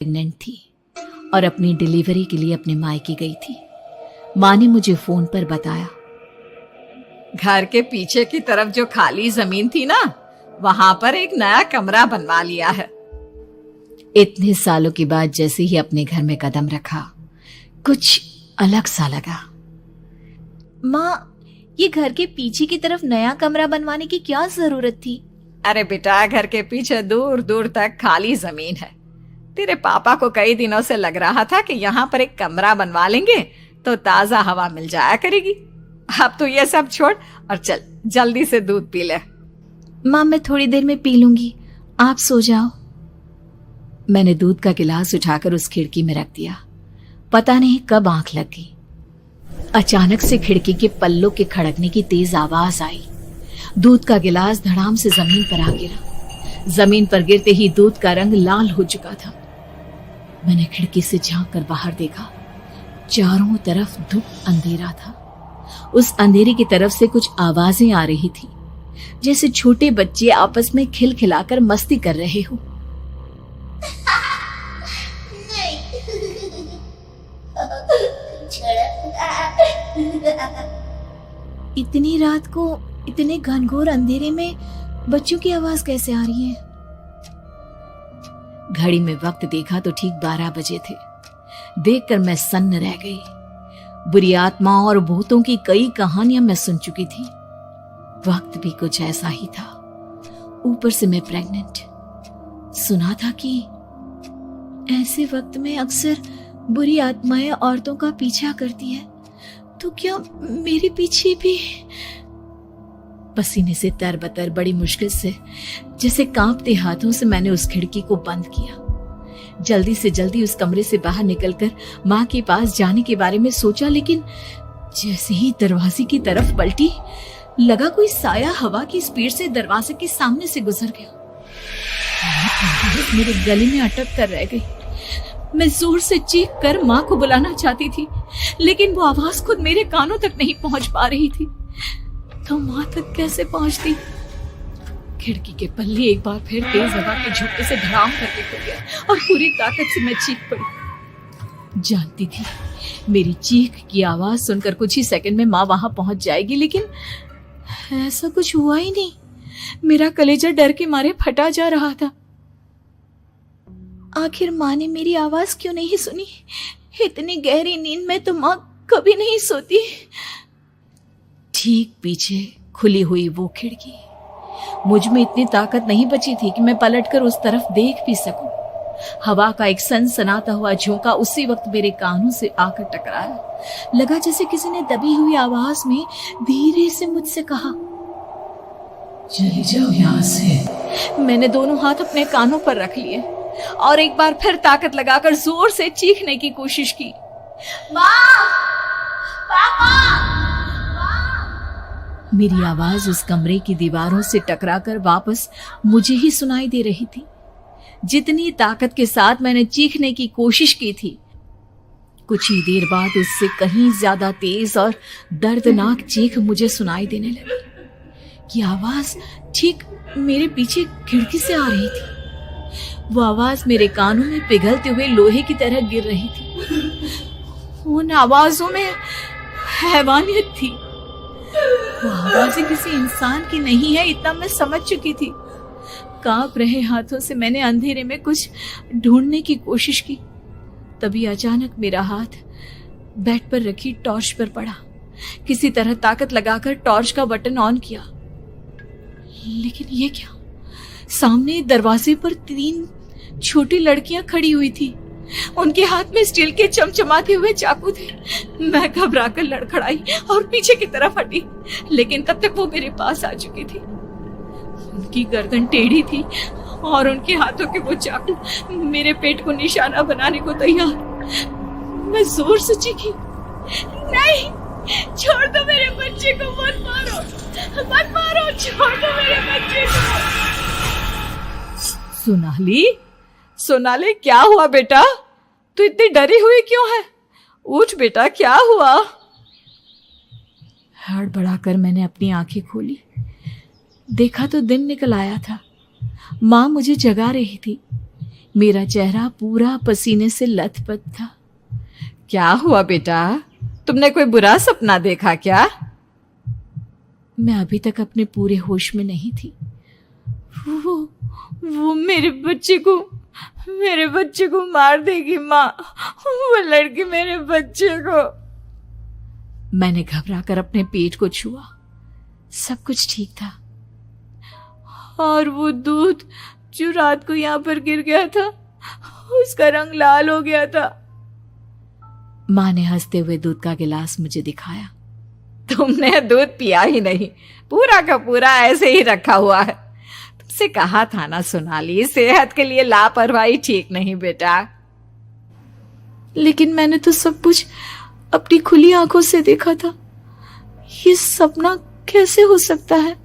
Pregnant थी और अपनी डिलीवरी के लिए अपने मायके गई थी। माँ ने मुझे फोन पर बताया, घर के पीछे की तरफ जो खाली जमीन थी ना, वहां पर एक नया कमरा बनवा लिया है। इतने सालों के बाद जैसे ही अपने घर में कदम रखा, कुछ अलग सा लगा। माँ, ये घर के पीछे की तरफ नया कमरा बनवाने की क्या जरूरत थी? अरे बेटा, घर के पीछे दूर दूर तक खाली जमीन है। तेरे पापा को कई दिनों से लग रहा था कि यहाँ पर एक कमरा बनवा लेंगे तो ताजा हवा मिल जाया करेगी। अब तो ये सब छोड़ और चल जल्दी से दूध पी ले। माँ, मैं थोड़ी देर में पी लूंगी, आप सो जाओ। मैंने दूध का गिलास उठाकर उस खिड़की में रख दिया। पता नहीं कब आंख लग गई। अचानक से खिड़की के पल्लों के खड़कने की तेज आवाज आई। दूध का गिलास धड़ाम से जमीन पर आ गिरा। जमीन पर गिरते ही दूध का रंग लाल हो चुका था। मैंने खिड़की से झांक कर बाहर देखा। चारों तरफ धूप अंधेरा था। उस अंधेरे की तरफ से कुछ आवाजें आ रही थी, जैसे छोटे बच्चे आपस में खिलखिलाकर मस्ती कर रहे हो। इतनी रात को इतने घनघोर अंधेरे में बच्चों की आवाज कैसे आ रही है? घड़ी में वक्त देखा तो ठीक 12 बजे थे। देखकर मैं सन्न रह गई। बुरी आत्माओं और भूतों की कई कहानियां मैं सुन चुकी थी। वक्त भी कुछ ऐसा ही था। ऊपर से मैं प्रेग्नेंट। सुना था कि ऐसे वक्त में अक्सर बुरी आत्माएं औरतों का पीछा करती है, तो क्या मेरे पीछे भी? पसीने से तरबतर बड़ी मुश्किल से, जैसे कांपते हाथों से मैंने उस खिड़की को बंद किया। जल्दी से जल्दी उस कमरे से बाहर निकलकर माँ के पास जाने के बारे में सोचा, लेकिन जैसे ही दरवाजे की तरफ पलटी, लगा कोई साया हवा की स्पीड से दरवाजे के सामने से गुजर गया। मेरे गले में अटक कर रह गई। मैं जोर से चीख कर माँ को बुलाना चाहती थी, लेकिन वो आवाज खुद मेरे कानों तक नहीं पहुंच पा रही थी। तो माँ तक कैसे पहुंचती? खिड़की के पल्ले एक बार फिर तेज हवा के झोंके से धड़ाम करके खुल गया और पूरी ताकत से मैं चीख पड़ी। जानती थी मेरी चीख की आवाज सुनकर कुछ ही सेकंड में माँ वहां पहुंच जाएगी, लेकिन ऐसा कुछ हुआ ही नहीं। मेरा कलेजा डर के मारे फटा जा रहा था। आखिर माँ ने मेरी आवाज क्यों नहीं सुनी? इतनी गहरी नींद में तो माँ कभी नहीं सोती। ठीक पीछे खुली हुई वो खिड़की। मुझ में इतनी ताकत नहीं बची थी कि मैं पलटकर उस तरफ देख भी सकूं। हवा का एक सनसनाता हुआ झोंका उसी वक्त मेरे कानों से आकर टकराया। लगा जैसे किसी ने दबी हुई आवाज में धीरे से मुझसे कहा, चली जाओ यहाँ से। मैंने दोनों हाथ अपने कानों पर रख लिए और एक बार फिर ताकत लगाकर जोर से चीखने की कोशिश की। माँ! पापा! मेरी आवाज उस कमरे की दीवारों से टकराकर वापस मुझे ही सुनाई दे रही थी। जितनी ताकत के साथ मैंने चीखने की कोशिश की थी, कुछ ही देर बाद उससे कहीं ज्यादा तेज और दर्दनाक चीख मुझे सुनाई देने लगी। ये आवाज ठीक मेरे पीछे खिड़की से आ रही थी। वो आवाज मेरे कानों में पिघलते हुए लोहे की तरह गिर रही थी। उन आवाजों में हैवानियत थी। वो आवाजें किसी इंसान की नहीं है, इतना मैं समझ चुकी थी। कांप रहे हाथों से मैंने अंधेरे में कुछ ढूंढने की कोशिश की। तभी अचानक मेरा हाथ बेड पर रखी टॉर्च पर पड़ा। किसी तरह ताकत लगाकर टॉर्च का बटन ऑन किया, लेकिन ये क्या? सामने दरवाजे पर 3 छोटी लड़कियां खड़ी हुई थी। उनके हाथ में स्टील के चमचमाते हुए चाकू थे। मैं घबराकर लड़खड़ाई और पीछे की तरफ हटी, लेकिन तब तक वो मेरे पास आ चुकी थी। उनकी गर्दन टेढ़ी थी और उनके हाथों के वो चाकू मेरे पेट को निशाना बनाने को तैयार। मैं जोर से चीखी, नहीं, छोड़ दो मेरे बच्चे को, मत मारो, मत मारो, छोड़ दो मेरे बच्चे को। सोनाली, क्या हुआ बेटा? तू इतनी डरी हुई क्यों है? उठ बेटा, क्या हुआ? हड़बड़ाकर मैंने अपनी आंखें खोली। देखा तो दिन निकल आया था। माँ मुझे जगा रही थी। मेरा चेहरा पूरा पसीने से लथपथ था। क्या हुआ बेटा, तुमने कोई बुरा सपना देखा क्या? मैं अभी तक अपने पूरे होश में नहीं थी। वो मेरे बच्चे को मार देगी माँ। वो लड़की मेरे बच्चे को। मैंने घबराकर अपने पेट को छुआ। सब कुछ ठीक था। और वो दूध जो रात को यहाँ पर गिर गया था, उसका रंग लाल हो गया था। माँ ने हंसते हुए दूध का गिलास मुझे दिखाया। तुमने दूध पिया ही नहीं, पूरा का पूरा ऐसे ही रखा हुआ है। तुमसे कहा था ना सोनाली, सेहत के लिए लापरवाही ठीक नहीं बेटा। लेकिन मैंने तो सब कुछ अपनी खुली आंखों से देखा था। ये सपना कैसे हो सकता है?